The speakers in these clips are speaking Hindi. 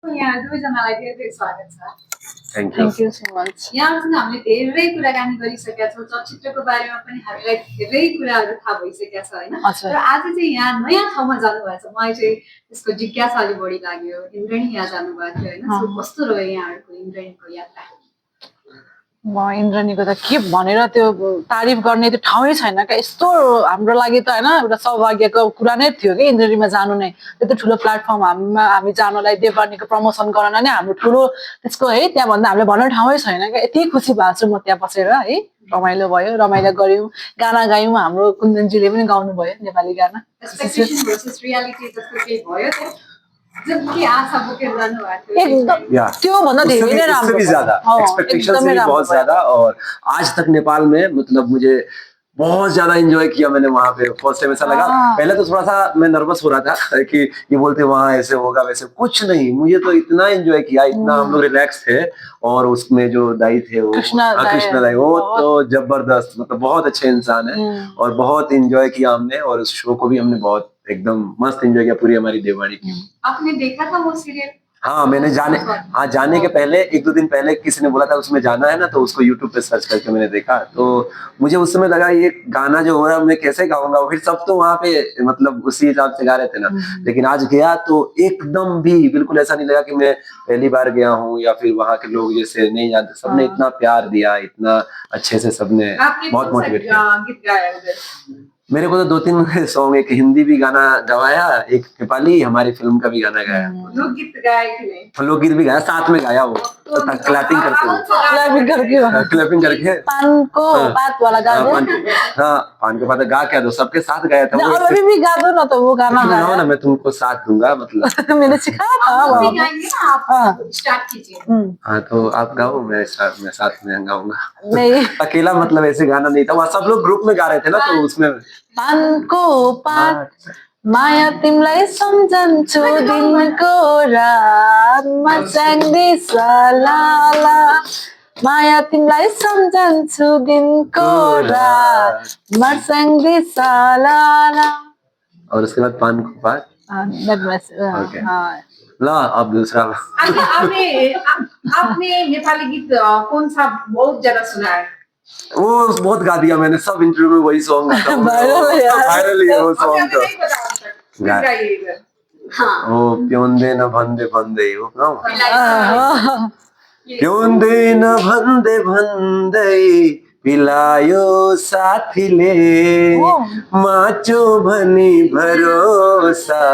यहाँ दुवैजनालाई धेरै धेरै स्वागत छ। Thank you thank you so much. यहाँसँग हामीले धेरै कुराकानी गरिसकेका छौँ, चलचित्रको बारेमा पनि हामीलाई धेरै कुराहरू थाहा भइसकेका छ होइन। हजुर। र आज चाहिँ यहाँ नयाँ ठाउँमा जानुभएको छ, मलाई चाहिँ त्यसको जिज्ञासा अलि बढी लाग्यो। इन्द्रेणी यहाँ जानुभएको थियो होइन, सो कस्तो रह्यो यहाँहरूको इन्द्रेणीको यात्रा? म इन्द्रेणीको त के भनेर त्यो तारिफ गर्ने त्यो ठाउँै छैन क्या। यस्तो हाम्रो लागि त होइन एउटा सौभाग्यको कुरा नै थियो कि इन्द्रेणीमा जानु नै। त्यस्तो ठुलो प्लेटफर्म हामी जानलाई, देववाणीको प्रमोसन गर्न नै हाम्रो ठुलो त्यसको है त्यहाँभन्दा हामीले भन्ने ठाउँै छैन क्या। यति खुसी भएको छु म त्यहाँ बसेर है। रमाइलो भयो, रमाइलो गऱ्यौँ, गाना गायौँ। हाम्रो कुन्दनजीले पनि गाउनु भयो नेपाली गाना। एक्सपेक्टेसन भर्सेस रियालिटी जस्तो केही भयो त्यो? जति आशा बोकेर जानुभएको थियो एकदम त्योभन्दा धेरै नै राम्रो भी ज्यादा एक्सपेक्टेशन से भी बहुत ज्यादा। और आज तक नेपाल में मतलब मुझे बहुत ज्यादा एंजॉय किया मैंने वहाँ पे। फर्स्ट टाइम ऐसा लगा, पहले तो थोड़ा सा मैं नर्वस हो रहा था कि ये बोलते वहाँ ऐसे होगा वैसे, कुछ नहीं। मुझे तो इतना एंजॉय किया, इतना हम लोग रिलैक्स थे। और उसमें जो दाई थे वो कृष्णा दाई, वो तो जबरदस्त, मतलब बहुत अच्छे इंसान है। और बहुत एंजॉय किया हमने, और उस शो को भी हमने बहुत एकदम मस्त एंजॉय किया, पूरी हमारी देववाणी की। आपने देखा था वो सीरियल? हाँ, मैंने जाने के पहले 1-2 दिन पहले किसी ने बोला था उसमें जाना है ना, तो उसको YouTube पे सर्च करके मैंने देखा। तो मुझे उस समय लगा ये गाना जो हो रहा है मैं कैसे गाऊंगा, फिर सब तो वहाँ पे मतलब उसी हिसाब से गा रहे थे ना। लेकिन आज गया तो एकदम भी बिल्कुल ऐसा नहीं लगा कि मैं पहली बार गया हूँ या फिर वहाँ के लोग जैसे नहीं जानते। सबने इतना प्यार दिया, इतना अच्छे से सबने बहुत मोटिवेट किया। मेरे को तो 2-3 सॉन्ग, एक हिंदी भी गाना गवाया, एक नेपाली हमारी फिल्म का भी गाना गाया। लोकगीत गाए कि नहीं? लोकगीत भी गाया, साथ में गाया वो क्लैपिंग करके पान को पात वाला गा दो। हाँ, पान को पात गा क्या दो, सबके साथ गाया था वो। अभी भी गा दो ना, तो वो गाना गाओ ना, मैं तुमको साथ दूंगा मतलब। मैंने सिखाया था। आप भी गाएंगे ना, आप स्टार्ट कीजिए। हाँ, तो आप गाओ, मैं साथ में गाऊंगा। नहीं, अकेला मतलब ऐसे गाना नहीं था, वहाँ सब लोग ग्रुप में गा रहे थे ना, तो उसमें पानको पात माया तिमलाई सम्झन्छु दिनको रातमा च्याङ्दी लाला, माया तिमलाई सम्झन्छु दिनको रातमा च्याङ्दी लाला। और उसके बाद पान को पात। ला अब दूसरा। आपने नेपाली गीत कौन सा बहुत ज्यादा सुना है? वो बहुत गा दिया मैंने, सब इंटरव्यू में वही सॉन्ग गाता हूँ। वायरल है वो सॉन्ग तो। ओ प्योंदे न भंदे भंदे हो ना, प्योंदे न भंदे भंदे पिलायो साथीले, माचो भनी भरोसा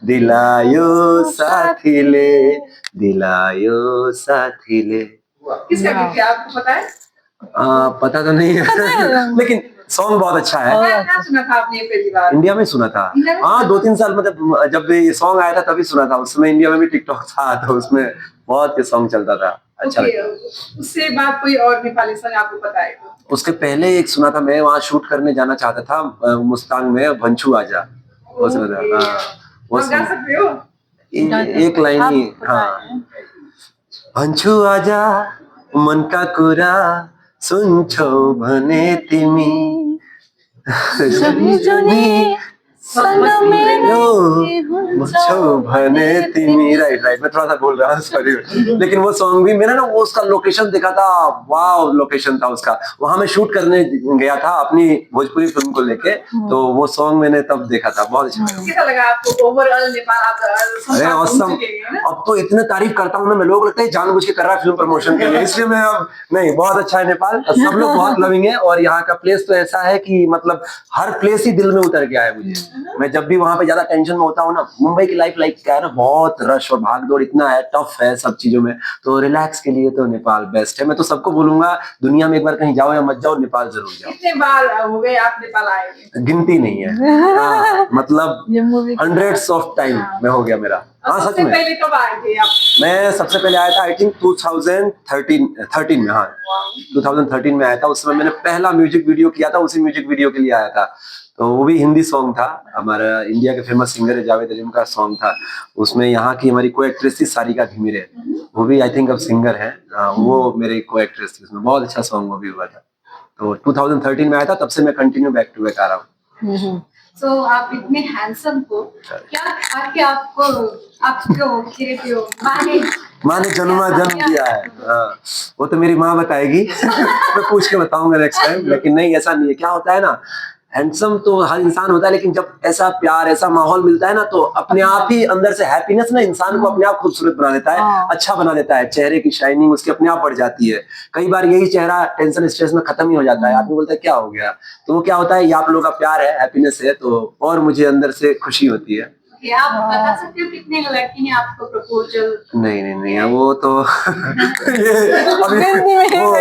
दिलायो साथीले, दिलायो साथीले। किसका गीत है, आपको पता है? पता तो नहीं है लेकिन सॉन्ग बहुत अच्छा है। कहाँ सुना था आपने पहली बार? इंडिया में सुना था। हाँ, 2-3 साल मतलब जब ये सॉन्ग आया था तभी सुना था। उसमें इंडिया में भी टिकटॉक था, तो उसमें बहुत ये सॉन्ग चलता था। अच्छा उससे बाद कोई और नेपाली सॉन्ग आपको पता है? उसके पहले एक सुना था, मैं वहाँ शूट करने जाना चाहता था मुस्तांग में, भंचू आजा, वो सुना था। वो गा सकते हो? एक लाइन ही। हाँ, भंचू आजा मनका कुरा सुन्छौ भने तिमी, भने तिमी। राइट, मैं थोड़ा सा बोल रहा हूँ, सॉरी। लेकिन वो सॉन्ग भी मेरा ना, वो उसका लोकेशन देखा था, वाव लोकेशन था उसका। वहां मैं शूट करने गया था अपनी भोजपुरी फिल्म को लेके, तो वो सॉन्ग मैंने तब देखा था। बहुत अच्छा कैसा लगा आपको ओवरऑल नेपाल? अरे ऑसम। अब तो इतने तारीफ करता हूँ ना मैं, लोग लगता है जानबूझ के कर रहा है फिल्म प्रमोशन के लिए, इसलिए मैं अब नहीं, बहुत अच्छा है नेपाल, सब लोग बहुत लविंग है। और यहाँ का प्लेस तो ऐसा है कि मतलब हर प्लेस ही दिल में उतर गया है मुझे। मैं जब भी वहां पे ज्यादा टेंशन में होता हूँ ना, मुंबई की लाइफ क्या है ना, बहुत रश और भागदौड़ इतना है, टफ है सब चीजों में, तो रिलैक्स के लिए तो नेपाल बेस्ट है। मैं तो सबको बोलूंगा दुनिया में एक बार कहीं जाओ या मत जाओ, नेपाल जरूर जाओ। कितने बार हो गए आप नेपाल आए? गिनती नहीं है। मतलब हंड्रेड्स ऑफ टाइम में हो गया मेरा। हाँ, सच में। पहले कब आए थे आप? मैं सबसे पहले आया था आई थिंक 2013 में। हाँ, 2013 में आया था। उस समय मैंने पहला म्यूजिक वीडियो किया था, उसी म्यूजिक वीडियो के लिए आया था। तो वो भी हिंदी सॉन्ग था, हमारा इंडिया के फेमस सिंगर है जावेद अलीम का सॉन्ग था। उसमें यहाँ की हमारी को एक्ट्रेस थी सारिका घिमिरे, वो भी आई थिंक अब सिंगर है। वो मेरे को एक्ट्रेस थी उसमें, बहुत अच्छा सॉन्ग वो भी हुआ था। तो 2013 में आया था, तब से मैं कंटिन्यू बैक टू बैक आ रहा हूँ। सो आप इतने हैंडसम को क्या आके आपको माँ ने जन्म दिया है। हाँ, वो तो मेरी माँ बताएगी। मैं पूछ के बताऊंगा नेक्स्ट टाइम। लेकिन नहीं, ऐसा नहीं है। क्या होता है ना, हैंडसम तो हर इंसान होता है, लेकिन जब ऐसा प्यार, ऐसा माहौल मिलता है ना, तो अपने आप ही अंदर से हैप्पीनेस ना इंसान को अपने आप खूबसूरत बना देता है, अच्छा बना देता है। चेहरे की शाइनिंग उसके अपने आप बढ़ जाती है। कई बार यही चेहरा टेंशन स्ट्रेस में खत्म ही हो जाता है। आदमी बोलता है क्या हो गया, तो वो क्या होता है, ये आप लोगों का प्यार है, हैप्पीनेस है, तो और मुझे अंदर से खुशी होती है। आप बता सकते हो कितने लड़की ने आपको प्रपोजल? नहीं, वो तो ये अभी वो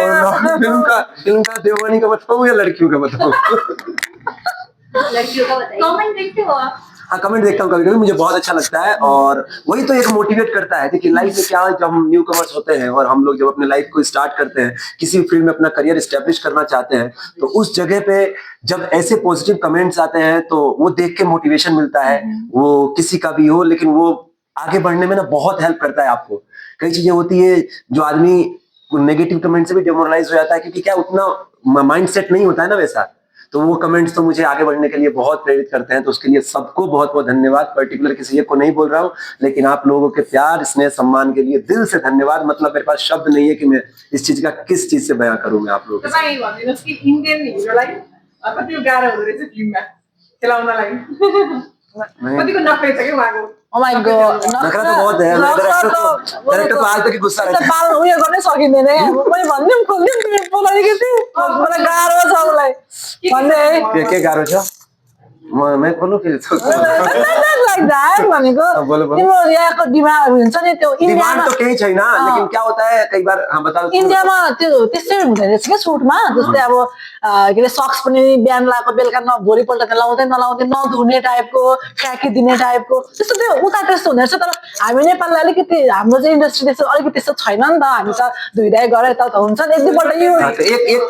फिल्म का देववानी का बताऊं या लड़कियों का बताऊं? लड़कियों का बताइए। कमेंट देखते हो आप? हाँ, कमेंट देखता हूँ कभी-कभी, मुझे बहुत अच्छा लगता है। और वही तो एक मोटिवेट करता है। देखिए लाइफ में क्या है, जब हम न्यू कमर्स होते हैं और हम लोग जब अपने लाइफ को स्टार्ट करते हैं, किसी फील्ड में अपना करियर एस्टेब्लिश करना चाहते हैं, तो उस जगह पे जब ऐसे पॉजिटिव कमेंट्स आते हैं तो वो देख के मोटिवेशन मिलता है। वो किसी का भी हो, लेकिन वो आगे बढ़ने में ना बहुत हेल्प करता है आपको। कई चीजें होती है जो आदमी नेगेटिव कमेंट से भी डिमोरलाइज हो जाता है, क्योंकि क्या उतना माइंड सेट नहीं होता है ना वैसा। तो वो कमेंट्स तो मुझे आगे बढ़ने के लिए बहुत प्रेरित करते हैं। तो उसके लिए सबको बहुत बहुत धन्यवाद। पर्टिकुलर किसी एक को नहीं बोल रहा हूँ, लेकिन आप लोगों के प्यार, स्नेह, सम्मान के लिए दिल से धन्यवाद। मतलब मेरे पास शब्द नहीं है कि मैं इस चीज का किस चीज से बयां करूं मैं आप लोगों के साथ। तपाईँ भनिदिनुहोस् कि इन्डियन हिरोलाई कति गाह्रो हुँदो रहेछ फिल्ममा खेलाउनलाई? कतिको नखरे छ क्या उहाँको? Oh my God. नखरा तो बहुत है। डायरेक्टर को आज तक गुस्सा रहता है। पाल उयो गर्नै सकिँदैन है। मैले भनिदिउँ खोलिदिउँ बोलाएको थिएँ। मलाई गाह्रो छ उसलाई भन्ने है। के गाह्रो छ? मैं खोलूं फिर तो? लाइक दैट भनेको बोलो। तिम्रो यहाँको दिमाग हुन्छ नि त्यो डिमान्ड इन्डियामा तो केही छैन, लेकिन क्या होता है कई बार। हाँ बताओ। इन्डियामा त्यो त्यस्तै हुँदैन रहेछ क्या सुटमा। जस्तै अब के अरे सक्स पनि बिहान लगाएको बेलुका भोलिपल्ट त नलाउँदै नधुने टाइपको, फ्याँकी दिने टाइपको त्यस्तो त्यो उता त्यस्तो हुँदो रहेछ। तर हामी नेपालले अलिकति हाम्रो चाहिँ इन्डस्ट्री त्यस्तो अलिकति त्यस्तो छैन नि त। हामी त धुइधाइ गरेर यता हुन्छ नि, एक दुईपल्ट यो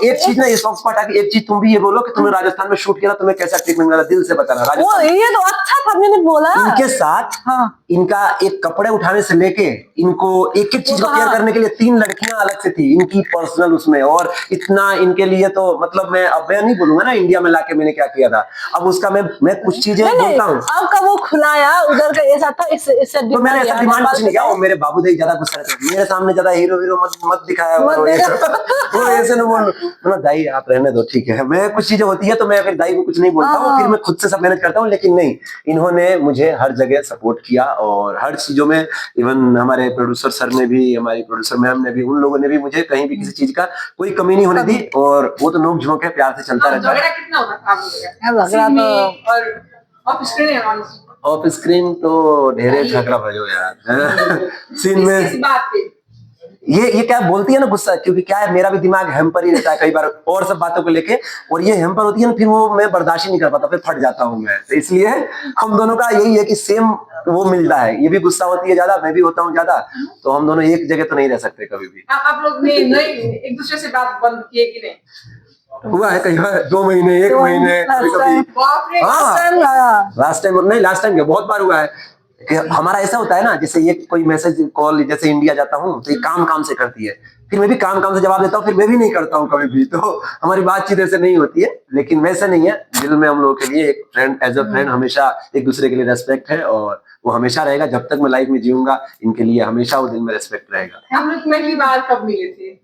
एक चीज ना, ये सॉक्स पर हटा के एक चीज तुम भी ये बोलो कि तुमने राजस्थान में शूट किया, तुम्हें कैसा ट्रीटमेंट मिला, दिल से बताना। वो ये तो अच्छा था, मैंने बोला इनके साथ हाँ। इनका एक कपड़े उठाने से लेके इनको एक एक चीज को केयर करने के लिए 3 लड़कियां अलग से थी इनकी पर्सनल उसमें। और इतना इनके लिए तो मतलब मैं नहीं बोलूंगा ना इंडिया में लाके मैंने क्या किया था। अब उसका मैं कुछ चीजें बोलता हूँ। आपका वो खुलाया उधर का ऐसा था, इससे तो मैंने ऐसा डिमांड कुछ नहीं किया। वो मेरे बाबू देख ज्यादा गुस्सा रहते हैं मेरे सामने, ज्यादा हीरो मत दिखाया करो। वो ऐसे ना बोल दाई आप रहने दो, ठीक है। मैं कुछ चीजें होती है तो मैं फिर दाई को कुछ नहीं बोलता हूँ, फिर मैं खुद से सब मैनेज करता हूँ। लेकिन नहीं, इन्होंने मुझे हर जगह सपोर्ट किया और हर चीजों में। इवन हमारे प्रोड्यूसर सर ने भी, हमारी प्रोड्यूसर मैम ने भी, उन लोगों ने भी मुझे कहीं भी किसी चीज का कोई कमी नहीं होने दी। और वो तो नोक झोंक है, प्यार से चलता रहता है। झगड़ा कितना होता था आप लोगों का? और ऑफ स्क्रीन है ऑफ स्क्रीन तो ढेरे झगड़ा भयो यार। सीन में इस बात पे ये क्या बोलती है ना गुस्सा, क्योंकि क्या है मेरा भी दिमाग हैम्पर ही रहता है कई बार और सब बातों को लेके। और ये हैम्पर होती है ना, फिर वो मैं बर्दाश्त ही नहीं कर पाता, फिर फट जाता हूँ मैं। तो इसलिए हम दोनों का यही है कि सेम वो मिलता है। ये भी गुस्सा होती है ज्यादा, मैं भी होता हूँ ज्यादा, तो हम दोनों एक जगह तो नहीं रह सकते कभी भी। आप लोग ने नहीं एक दूसरे से बात बंद किए कि नहीं? हुआ है कई बार, 2 महीने 1 महीने कभी। बाप रे। लास्ट टाइम बहुत बार हुआ है कि हमारा ऐसा होता है ना, जैसे ये कोई मैसेज कॉल, जैसे इंडिया जाता हूँ तो ये काम से करती है, फिर मैं भी काम से जवाब देता हूँ, फिर मैं भी नहीं करता हूँ कभी भी। तो हमारी बातचीत ऐसे नहीं होती है। लेकिन वैसे नहीं है, दिल में हम लोगों के लिए एक फ्रेंड, एज अ फ्रेंड हमेशा एक दूसरे के लिए रेस्पेक्ट है और वो हमेशा रहेगा। जब तक मैं लाइफ में जीऊंगा इनके लिए हमेशा वो दिल में रेस्पेक्ट रहेगा। हम लोग पहली बार कब मिले थे?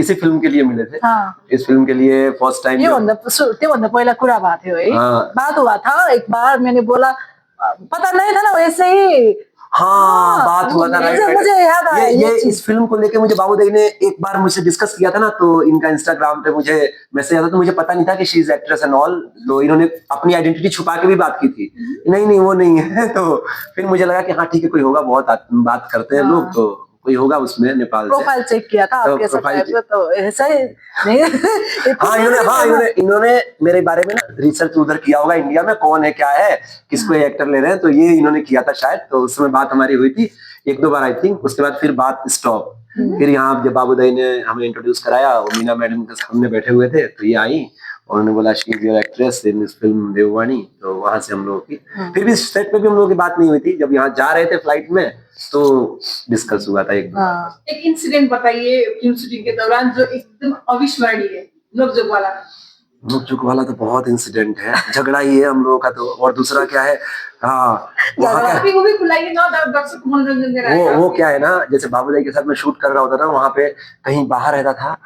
इसी फिल्म के लिए मिले थे। हाँ। इस फिल्म के लिए फर्स्ट टाइम त्योभन्दा पहिला कुरा भएको थियो है। बात हुआ था एक बार, मैंने बोला पता नहीं था ना वैसे ही। हाँ, बात हुआ था। मुझे याद आया ये इस फिल्म को लेके मुझे बाबू देवी ने एक बार मुझसे डिस्कस किया था ना, तो इनका इंस्टाग्राम पे मुझे मैसेज आता, तो मुझे पता नहीं था कि she is actress and all. तो इन्होंने अपनी आइडेंटिटी छुपा के भी बात की थी, नहीं वो नहीं है। तो फिर मुझे लगा कि हाँ ठीक है, कोई होगा, बहुत बात करते हैं लोग, तो कोई होगा उसमें नेपाल से। प्रोफाइल चेक किया था आपके साथ, तो ऐसा ही नहीं। हाँ, इन्होंने मेरे बारे में ना रिसर्च उधर किया होगा, इंडिया में कौन है क्या है, किसको एक्टर ले रहे हैं, तो ये इन्होंने किया था शायद। तो उस समय बात हमारी हुई थी 1-2 बार आई थिंक। उसके बाद फिर बात स्टॉप। फिर यहाँ जब बाबू दाई ने हमें इंट्रोड्यूस कराया, मीना मैडम के सामने बैठे हुए थे, तो ये आई और उन्होंने बोला she is your actress in this film Devyani. तो वहां से हम लोगों की फिर भी सेट पे भी हम लोगों की बात नहीं हुई थी। जब यहाँ जा रहे थे फ्लाइट में तो डिस्कस हुआ था एक इंसिडेंट बताइए फिल्म शूटिंग के दौरान जो एकदम अविस्मरणीय है, नोकझोंक वाला। नोक-झोंक वाला तो बहुत इंसिडेंट है, झगड़ा ही है हम लोगों का तो। और दूसरा क्या है, हाँ वहाँ का कभी को भी खुलाइए ना, दर्शक को मनोरंजन दे रहा है। वो क्या है ना, जैसे बाबूजी के साथ मैं शूट कर रहा होता था, वहाँ पे कहीं बाहर रहता था,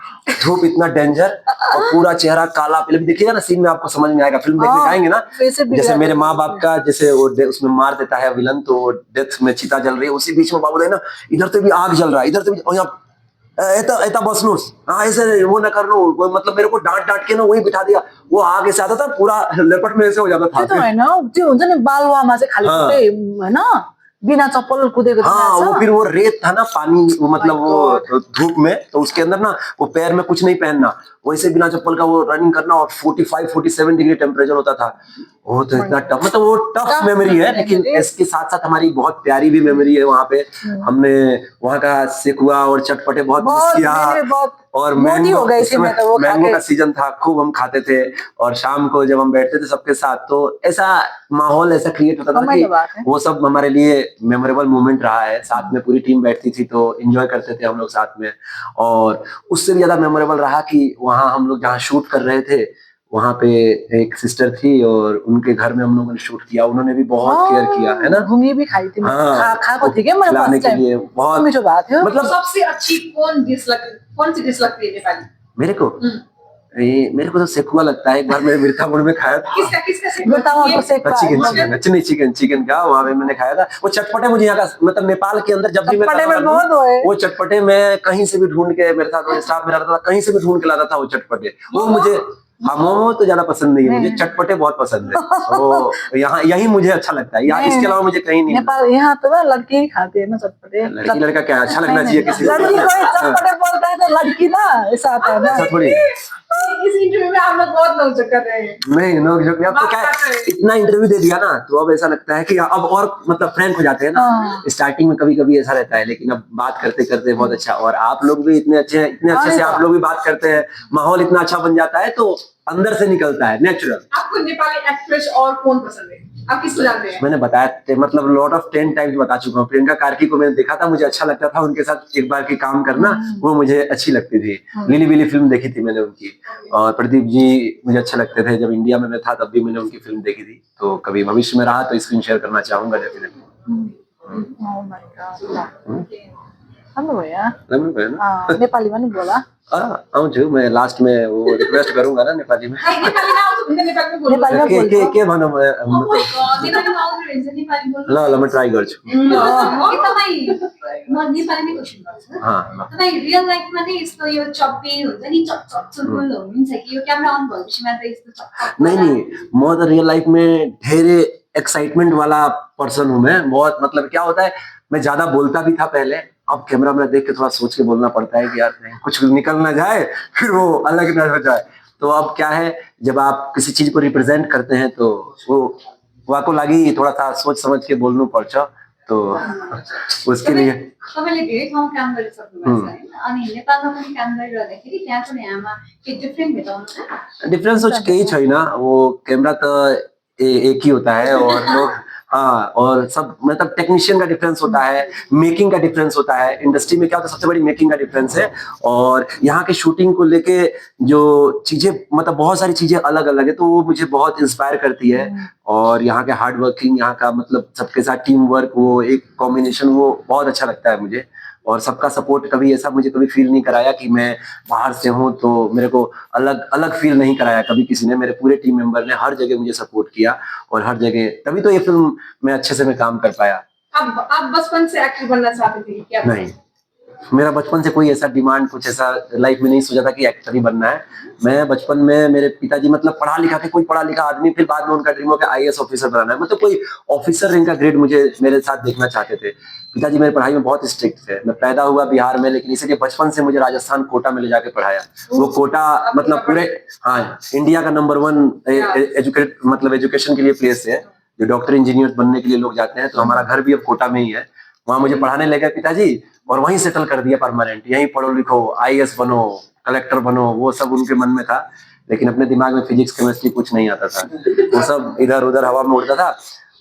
धूप इतना डेंजर और पूरा चेहरा काला। फिल्म देखिएगा ना, सीन में आपको समझ में आएगा, फिल्म देखने जाएंगे ना, जैसे मेरे माँ बाप का, जैसे वो उसमें मार देता है विलन, तो डेथ में चिता जल रही है, उसी बीच में बाबूजी ना इधर से भी आग जल रहा है, इधर से भी, और यहाँ ऐता ऐता बसनूस, हाँ ऐसे वो ना कर लो, वो मतलब मेरे को डांट डांट के ना वही बिठा दिया। वो आगे से आता था, पूरा लेपट में ऐसे हो जाता था। त्यो त होइन त्यो हुन्छ नि बालुवामा चाहिँ खाली हाँ। खुट्टै होइन बिना चप्पल कुदेको हाँ, वो फिर वो रेत था ना, पानी, वो मतलब My वो धूप में, तो उसके अंदर ना वो पैर में कुछ नहीं पहनना, वैसे बिना चप्पल का वो रनिंग करना, और 45-47 डिग्री टेम्परेचर होता था। वो तो इतना टफ, मतलब वो टफ मेमोरी है, लेकिन इसके साथ साथ हमारी बहुत प्यारी भी मेमोरी है। वहाँ पे हमने वहाँ का सेकुआ और चटपटे बहुत मिस किया, और मैंगो का सीजन था, खूब हम खाते थे। और शाम को जब हम बैठते थे सबके साथ, तो ऐसा माहौल ऐसा क्रिएट होता था कि वो सब हमारे लिए मेमोरेबल मोमेंट रहा है। साथ में पूरी टीम बैठती थी तो एंजॉय करते थे हम लोग साथ में। और उससे भी ज्यादा मेमोरेबल रहा कि वहाँ हम लोग जहाँ शूट कर रहे थे, वहाँ पे एक सिस्टर थी और उनके घर में हम लोगों ने शूट किया। उन्होंने भी बहुत केयर किया, है ना। घुमी भी खाई थी, हाँ, खाएको थिएँ क्या मैले खिलाने के लिए बहुत मिठो भएको थियो। मतलब सबसे अच्छी कौन सी डिश लगती है नेपाली? मेरे को मेरे को तो सेकुआ लगता है। एक बार मैंने मिर्तापुर में खाया था। चिकन का वहाँ पे मैंने खाया था। वो चटपटे मुझे यहाँ का, मतलब नेपाल के अंदर जब भी मैं वो चटपटे में कहीं से भी ढूंढ के, मेरे साथ स्टाफ में रहता था, कहीं से भी ढूंढ के लाता था वो चटपटे। वो मुझे, हाँ मोमो तो ज्यादा पसंद नहीं है मुझे, चटपटे बहुत पसंद है। तो यहाँ यही मुझे अच्छा लगता है, यहाँ इसके अलावा मुझे कहीं नहीं। नेपाल यहाँ तो ना लड़की ही खाती है ना चटपटे। लड़की लड़का क्या अच्छा लगना चाहिए किसी को। लड़की को चटपटे बोलता है तो लड़की ना ऐसा आता है ना। थोड़ी इस इंटरव्यू में आप लोग बहुत नोक-झोंक कर रहे हैं। नहीं नोक-झोंक, अब तो क्या इतना इंटरव्यू दे दिया ना, तो अब ऐसा लगता है कि अब और मतलब फ्रैंक हो जाते हैं ना। स्टार्टिंग में कभी कभी ऐसा रहता है, लेकिन अब बात करते करते बहुत अच्छा। और आप लोग भी इतने अच्छे हैं, इतने अच्छे से आप लोग भी बात करते हैं, माहौल इतना अच्छा बन जाता है, तो अंदर से निकलता है नेचुरल। आपको नेपाली एक्ट्रेस और कौन पसंद है? आप किसको जानते हैं? मैंने बताया, मतलब लॉट ऑफ 10 टाइम्स बता चुका हूँ। प्रियंका कार्की को मैंने देखा था, मुझे अच्छा लगता था उनके साथ एक बार की काम करना, वो मुझे अच्छी लगती थी। लिली बिली फिल्म देखी थी मैंने उनकी। और प्रदीप जी मुझे अच्छे लगते थे, जब इंडिया में मैं था तब भी मैंने उनकी फिल्म देखी थी। तो कभी भविष्य में रहा तो स्क्रीन शेयर करना चाहूंगा डेफिनेटली। राम्रो भयो ना नेपालीमा नि बोला। आउँछु मैं लास्ट में वो रिक्वेस्ट करूंगा ना नेपाली में। नेपालीमा आउँछु भने नेपालीमा बोल्नु। के भनौँ ल ल म ट्राई गर्छु। नेपालीमै क्वेसन गर्छु। हाँ तपाईँ रियल लाइफमा नै यस्तो यो चप्पी हुन्छ नि, चुलबुल हुनुहुन्छ कि यो क्यामेरा अन भएपछि मात्र यस्तो चप्पी? नहीं, म तो रियल लाइफ में ढेरे एक्साइटमेंट वाला पर्सन हूँ मैं। बहुत, मतलब क्या होता है, मैं ज्यादा बोलता भी था पहले, अब कैमरा में देख के थोड़ा सोच के बोलना पड़ता है कि यार नहीं कुछ निकल ना जाए, फिर वो अलग ना हो जाए। तो अब क्या है, जब आप किसी चीज को रिप्रेजेंट करते हैं तो वो वाको लागि थोड़ा सा सोच समझ के बोल्नु पर्छ। तो उसके लिए तपाईँले धेरै ठाउँ काम गरिसक्नु भएको छ हैन, अनि नेपालमा पनि काम गरिरहँदाखेरि त्यहाँको र यहाँमा के डिफरेन्ट भेटाउनुहुन्छ? डिफरेंस कुछ केही छैन। वो कैमरा तो एक ही होता है, और लोग हाँ, और सब मतलब टेक्नीशियन का डिफरेंस होता है, मेकिंग का डिफरेंस होता है। इंडस्ट्री में क्या होता है, सबसे बड़ी मेकिंग का डिफरेंस है। और यहाँ के शूटिंग को लेके जो चीजें, मतलब बहुत सारी चीजें अलग अलग है, तो वो मुझे बहुत इंस्पायर करती है। और यहाँ के हार्ड वर्किंग, यहाँ का मतलब सबके साथ टीम वर्क, वो एक कॉम्बिनेशन, वो बहुत अच्छा लगता है मुझे। और सबका सपोर्ट, कभी ऐसा मुझे कभी फील नहीं कराया कि मैं बाहर से हूँ तो मेरे को अलग अलग फील नहीं कराया कभी किसी ने। मेरे पूरे टीम मेंबर ने हर जगह मुझे सपोर्ट किया, और हर जगह, तभी तो ये फिल्म में अच्छे से मैं काम कर पाया। आप बचपन से एक्टर बनना चाहते थे क्या? नहीं, मेरा बचपन से कोई ऐसा डिमांड, कुछ ऐसा लाइफ में नहीं सोचा था कि एक्टर ही बनना है। मैं बचपन में, मेरे पिताजी मतलब पढ़ा लिखा थे, कोई पढ़ा लिखा आदमी, फिर बाद में उनका ड्रीम हो गया IAS ऑफिसर बनाना है, मतलब कोई ऑफिसर रैंक का ग्रेड मुझे मेरे साथ देखना चाहते थे। पिताजी मेरे पढ़ाई में बहुत स्ट्रिक्ट थे। मैं पैदा हुआ बिहार में, लेकिन इसलिए बचपन से मुझे राजस्थान कोटा में ले जाके पढ़ाया। वो कोटा मतलब पूरे, हाँ, इंडिया का नंबर 1 मतलब एजुकेशन के लिए प्लेस है, जो डॉक्टर इंजीनियर बनने के लिए लोग जाते हैं। तो हमारा घर भी अब कोटा में ही है। वहाँ मुझे पढ़ाने ले गए पिताजी, और वहीं सेटल कर दिया परमानेंट। यहीं पढ़ो लिखो, IAS बनो, कलेक्टर बनो, वो सब उनके मन में था। लेकिन अपने दिमाग में फिजिक्स केमिस्ट्री कुछ नहीं आता था, वो सब इधर उधर हवा में उड़ता था।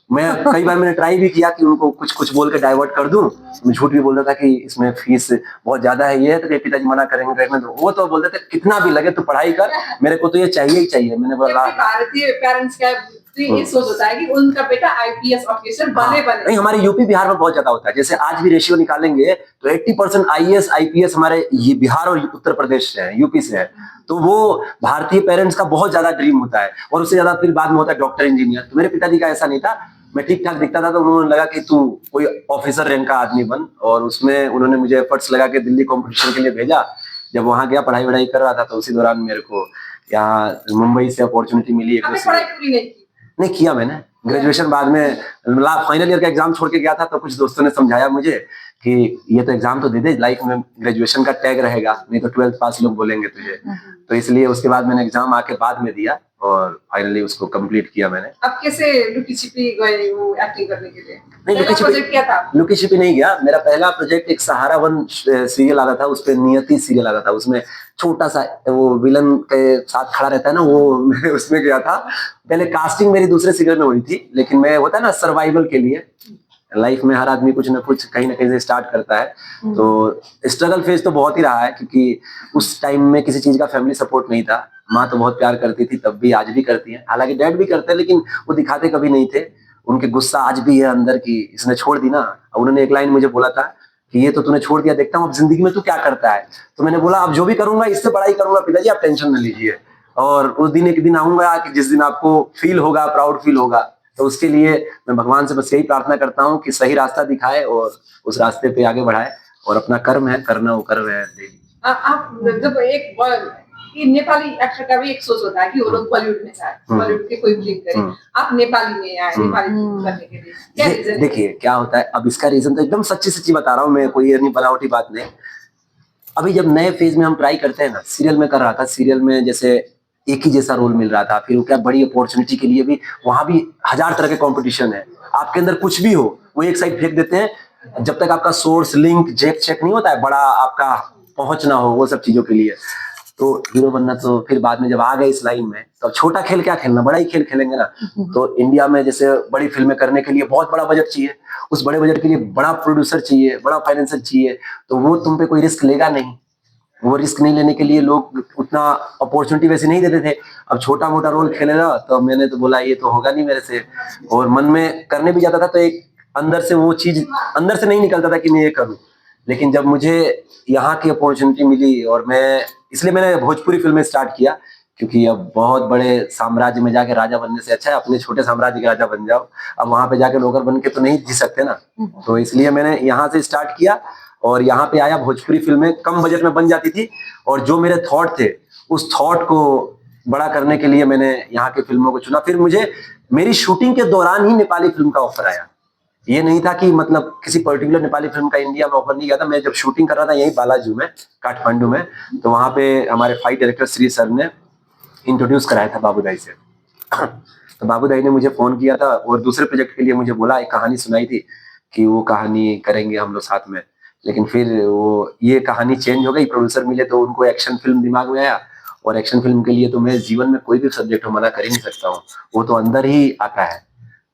मैं कई बार मैंने ट्राई भी किया कि उनको कुछ कुछ बोल के डाइवर्ट कर दूं। मैं झूठ भी बोलता था कि इसमें फीस बहुत ज्यादा है, ये है, तो कहीं पिताजी मना करेंगे रहने दो। वो तो बोलते थे कितना भी लगे तो पढ़ाई कर, मेरे को तो ये चाहिए ही चाहिए। मैंने बोला क्योंकि भारतीय पेरेंट्स का ये सोच होता है कि उनका बेटा आईपीएस ऑफिसर बने बने। नहीं, हमारे यूपी बिहार में बहुत ज्यादा होता है। जैसे आज भी रेशियो निकालेंगे तो 80% आईएएस आईपीएस हमारे ये बिहार और उत्तर प्रदेश से है, यूपी से है। तो वो भारतीय पेरेंट्स का बहुत ज्यादा ड्रीम होता है, और उससे ज्यादा फिर बाद में होता है डॉक्टर इंजीनियर। तो मेरे पिताजी का ऐसा नहीं था, मैं ठीक ठाक दिखता था तो उन्होंने लगा कि तू कोई ऑफिसर रैंक का आदमी बन, और उसमें उन्होंने मुझे एफर्ट्स लगा के दिल्ली कॉम्पिटिशन के लिए भेजा। जब वहां गया, पढ़ाई वढ़ाई कर रहा था, तो उसी दौरान मेरे को यहाँ मुंबई से अपॉर्चुनिटी मिली। आपने पढ़ाई पूरी नहीं की? नहीं किया मैंने ग्रेजुएशन, बाद में फाइनल ईयर का एग्जाम छोड़ के गया था, तो कुछ दोस्तों ने समझाया मुझे कि ये तो एग्जाम तो दे दे, लाइफ में ग्रेजुएशन का टैग रहेगा, नहीं तो 12th पास लोग बोलेंगे तुझे। तो इसलिए उसके बाद मैंने एग्जाम आके बाद में दिया और फाइनली उसको कंप्लीट किया मैंने। अब कैसे लुकी छिपी गए वो एक्टिंग करने के लिए? नहीं, पहला प्रोजेक्ट क्या था? लुकी छिपी नहीं गया। मेरा पहला प्रोजेक्ट एक सहारा वन सीरियल आता था, उसपे नियति सीरियल आता था। उसमें छोटा सा वो विलन के साथ खड़ा रहता है ना, वो मैं उसमें गया था। पहले कास्टिंग मेरी दूसरे सीरियल में हुई थी, लेकिन मैं होता है ना सर्वाइवल के लिए, लाइफ में हर आदमी कुछ ना कुछ कहीं ना कहीं से स्टार्ट करता है। तो स्ट्रगल फेज तो बहुत ही रहा है, क्योंकि उस टाइम में किसी चीज का फैमिली सपोर्ट नहीं था। माँ तो बहुत प्यार करती थी, तब भी, आज भी करती है। हालांकि डैड भी करते हैं, लेकिन वो दिखाते कभी नहीं थे। उनके गुस्सा आज भी है अंदर की, इसने छोड़ दी ना। उन्होंने एक लाइन मुझे बोला था कि ये तो तूने छोड़ दिया, देखता हूँ अब जिंदगी में तू क्या करता है। तो मैंने बोला अब जो भी करूंगा इससे पढ़ाई करूंगा पिताजी, आप टेंशन न लीजिए। और उस दिन एक दिन आऊंगा कि जिस दिन आपको फील होगा, प्राउड फील होगा, तो उसके लिए मैं भगवान से बस यही प्रार्थना करता हूँ कि सही रास्ता दिखाए और उस रास्ते पे आगे बढ़ाए। और अपना कर्म है करना, वो कर रहे हैं डेली। आप जब एक ये नेपाली एक्टर का भी एक सोच होता है कि वो लोग बॉलीवुड में जाए, बॉलीवुड के कोई फिल्म करे। आप नेपाली में आए, नेपाली फिल्म करने के लिए क्या रीजन? देखिए क्या होता है, अब इसका रीजन तो एकदम सच्ची सच्ची बता रहा हूँ मैं, कोई ये नहीं बनावटी बात नहीं। अभी जब नए फेज में हम ट्राई करते हैं ना, सीरियल में कर रहा था, सीरियल में जैसे एक ही जैसा रोल मिल रहा था, फिर वो क्या बड़ी अपॉर्चुनिटी के लिए भी वहां भी 1000 तरह के कंपटीशन है। आपके अंदर कुछ भी हो वो एक साइड फेंक देते हैं, जब तक आपका सोर्स लिंक जेक चेक नहीं होता है, बड़ा आपका पहुंच ना हो वो सब चीजों के लिए। तो हीरो बनना, तो फिर बाद में जब आ गए इस लाइन में, तो छोटा खेल क्या खेलना, बड़ा ही खेल खेलेंगे ना। तो इंडिया में जैसे बड़ी फिल्में करने के लिए बहुत बड़ा बजट चाहिए, उस बड़े बजट के लिए बड़ा प्रोड्यूसर चाहिए, बड़ा फाइनेंसर चाहिए। तो वो तुम पे कोई रिस्क लेगा नहीं, वो रिस्क नहीं लेने के लिए लोग उतना अपॉर्चुनिटी वैसे नहीं देते थे। अब छोटा मोटा रोल खेलेगा, तो मैंने तो बोला ये तो होगा नहीं मेरे से, और मन में करने भी जाता था तो एक अंदर से वो चीज अंदर से नहीं निकलता था कि मैं ये करूं। लेकिन जब मुझे यहाँ की अपॉर्चुनिटी मिली, और मैं इसलिए मैंने भोजपुरी फिल्में स्टार्ट किया, क्योंकि अब बहुत बड़े साम्राज्य में जाके राजा बनने से अच्छा है अपने छोटे साम्राज्य के राजा बन जाओ। अब वहां पे जाके नौकर बन के तो नहीं जी सकते ना, तो इसलिए मैंने यहाँ से स्टार्ट किया और यहाँ पे आया। भोजपुरी फिल्में कम बजट में बन जाती थी, और जो मेरे थॉट थे उस थॉट को बड़ा करने के लिए मैंने यहाँ की फिल्मों को चुना। फिर मुझे मेरी शूटिंग के दौरान ही नेपाली फिल्म का ऑफर आया। ये नहीं था कि मतलब किसी पर्टिकुलर नेपाली फिल्म का इंडिया में ऑफर नहीं गया था। मैं जब शूटिंग कर रहा था यहीं बालाजू में, काठमांडू में, तो वहां पे हमारे फाइट डायरेक्टर श्री सर ने इंट्रोड्यूस कराया था बाबू दाई से। तो बाबू दाई ने मुझे फोन किया था और दूसरे प्रोजेक्ट के लिए मुझे बोला, एक कहानी सुनाई थी कि वो कहानी करेंगे हम लोग साथ में। लेकिन फिर वो ये कहानी चेंज हो गई, प्रोड्यूसर मिले तो उनको एक्शन फिल्म दिमाग में आया, और एक्शन फिल्म के लिए तो मैं जीवन में कोई भी सब्जेक्ट हो मना कर ही नहीं सकता हूँ, वो तो अंदर ही आता है।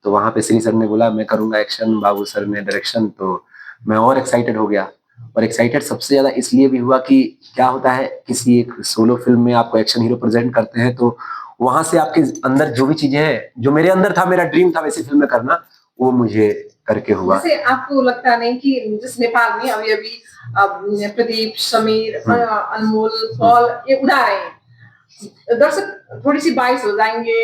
तो वहां पे श्री सर ने बोला मैं करूंगा एक्शन, बाबू सर ने डायरेक्शन, तो मैं और एक्साइटेड हो गया। और एक्साइटेड सबसे ज्यादा इसलिए भी हुआ कि क्या होता है, किसी एक सोलो फिल्म में आपको एक्शन हीरो प्रेजेंट करते हैं, तो वहां से आपके अंदर जो भी चीजें हैं, जो मेरे अंदर था, मेरा ड्रीम था वैसी फिल्म में करना, वो मुझे करके हुआ। जैसे आपको लगता नहीं कि जिस नेपाल में अभी अभी प्रदीप, समीर, अनमोल, पॉल ये उड़ा रहे हैं, दर्शक थोड़ी सी बाइस हो जाएंगे,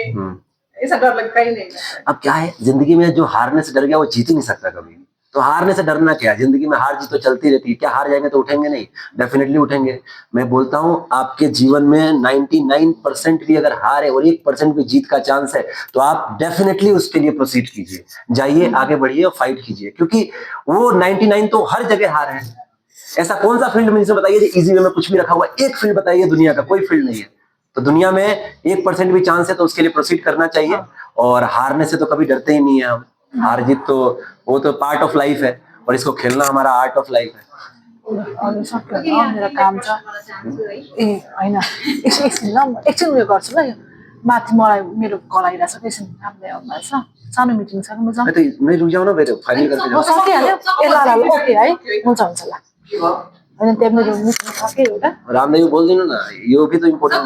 ऐसा डर लगता ही नहीं? अब क्या है, जिंदगी में जो हारने से डर गया वो जीत ही नहीं सकता कभी। तो हारने से डरना क्या है, जिंदगी में हार जीत तो चलती रहती है। क्या हार जाएंगे तो उठेंगे नहीं? डेफिनेटली उठेंगे। मैं बोलता हूँ आपके जीवन में 99% भी अगर हार है और 1% भी जीत का चांस है, तो आप डेफिनेटली उसके लिए प्रोसीड कीजिए, जाइए, आगे बढ़िए और फाइट कीजिए, क्योंकि वो 99 तो हर जगह हार है। ऐसा कौन सा फील्ड में जिसे बताइए जो इजी वे में कुछ भी रखा हुआ, एक फील्ड बताइए दुनिया का, कोई फील्ड नहीं है। तो दुनिया में 1% भी चांस है तो उसके लिए प्रोसीड करना चाहिए, और हारने से तो कभी डरते ही नहीं है हम। हार जीत तो वो तो पार्ट ऑफ लाइफ है, और इसको खेलना हमारा आर्ट ऑफ लाइफ है। मेरा काम छ ए हैन एकछिन उयो गर्छु ल यो माथि मलाई मेरो कल आइरहेछ त्यसै हामीले आउँदा छ सानो मिटिङ छ म जाऊँ मैं तो मैं रुक जाऊँ ना फिर फाइनल करके जाऊँ सकिहाल्यो ए ल ल ओके है हुन्छ हुन्छ ल होइन त्यहाँ मेरो मिटिङ छ कि एउटा रामदेव बोल दिनु ना यो भी तो इम्पोर्टेंट